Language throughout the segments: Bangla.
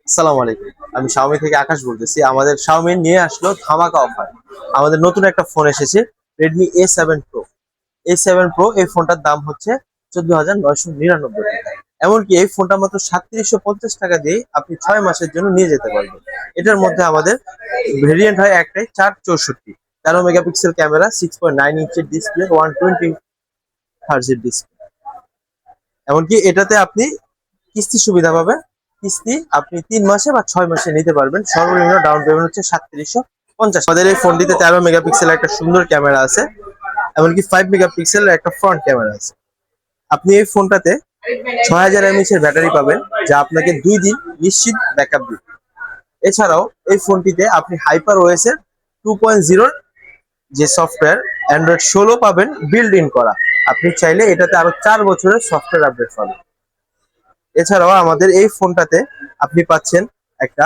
আসসালামু আলাইকুম। আমি Xiaomi থেকে আকাশ বলতেছি। আমাদের Xiaomi নিয়ে আসলো ধামাকা অফার। আমাদের নতুন একটা ফোন এসেছে Redmi A7 Pro। A7 Pro এই ফোনটার দাম হচ্ছে 14,999 টাকা। এমনকি এই ফোনটা মাত্র 3750 টাকা দিয়ে আপনি 6 মাসের জন্য নিয়ে যেতে পারবেন। এটার মধ্যে আমাদের ভেরিয়েন্ট হয় একটাই 464, 13 মেগাপিক্সেল ক্যামেরা, 6.9 ইঞ্চের ডিসপ্লে, 120 হার্জের ডিসপ্লে। এমনকি এটাতে আপনি কিস্তি সুবিধা পাবেন। কিস্তি আপনি 3 মাসে বা 6 মাসে নিতে পারবেন। সর্বনিম্ন ডাউন পেমেন্ট হচ্ছে 3750। আমাদের এই ফোনটিতে 13 মেগাপিক্সেল একটা সুন্দর ক্যামেরা আছে, এমনকি 5 মেগাপিক্সেলের একটা ফ্রন্ট ক্যামেরা আছে। আপনি এই ফোনটাতে 6000 mAh এর ব্যাটারি পাবেন, যা আপনাকে 2 দিন নিশ্চিত ব্যাকআপ দিবে। এছাড়াও এই ফোনটিতে আপনি হাইপার ওএস এর 2.0 যে সফটওয়্যার অ্যান্ড্রয়েড 16 পাবেন বিল্ড ইন করা। আপনি চাইলে এটাতে আরো 4 বছরের সফটওয়্যার আপডেট পাবেন। এছাড়াও আমাদের এই ফোনটাতে আপনি পাচ্ছেন একটা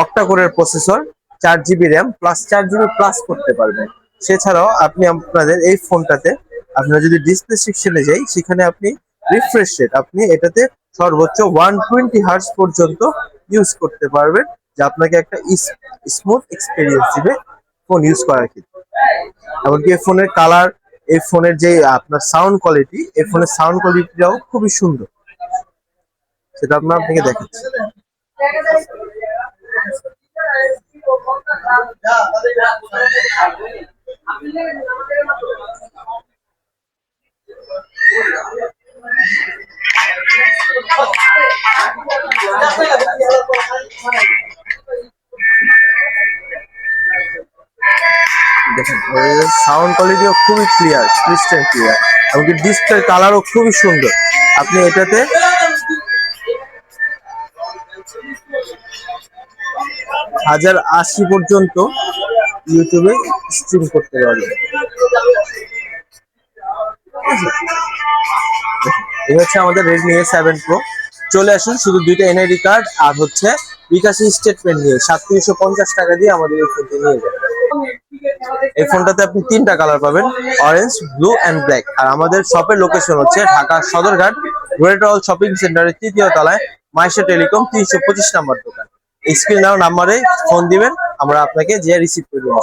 অক্টা কোরের processor, 4 GB RAM plus 4 GB plus করতে পারবেন। সেছাড়াও আপনি আপনাদের এই ফোনটাতে আপনার যদি ডিসপ্লে সেকশনে যাই, সেখানে আপনি রিফ্রেশ রেট আপনি এটাতে সর্বোচ্চ 120 হার্টজ পর্যন্ত ইউজ করতে পারবেন, যা আপনাকে একটা স্মুথ এক্সপিরিয়েন্স দিবে ফোন ইউজ করার ক্ষেত্রে। এমনকি এই ফোনের কালার, এই ফোনের যে আপনার সাউন্ড কোয়ালিটি, এই ফোনের সাউন্ড কোয়ালিটিটাও খুবই সুন্দর। সেটা আপনাকে দেখাচ্ছি। দেখেন সাউন্ড কোয়ালিটিও খুবই ক্লিয়ার, ক্রিস্টাল ক্লিয়ার। এমনকি ডিসপ্লে কালারও খুবই সুন্দর। আপনি এটাতে 1080 পর্যন্ত ইউটিউবে স্ট্রিম করতে পারবেন। এই হচ্ছে আমাদের Redmi A7 Pro। চলে আসুন শুধু দুইটা এনআইডি কার্ড আর হচ্ছে বিকাশ স্টেটমেন্ট নিয়ে 3750 টাকা দিয়ে আমাদের এই ফোনটি নিয়ে যাবেন। এই ফোনটাতে আপনি 3টা কালার পাবেন, অরেঞ্জ, ব্লু অ্যান্ড ব্ল্যাক। আর আমাদের শপের লোকেশন হচ্ছে Dhaka Sadarghat great all shopping সেন্টারের 3য় তলায়, মাইশা টেলিকম 325 নাম্বার দোকান। স্ক্রিন নাম্বারে ফোন দিবেন, আমরা আপনাকে যে রিসিভ করে দেবো।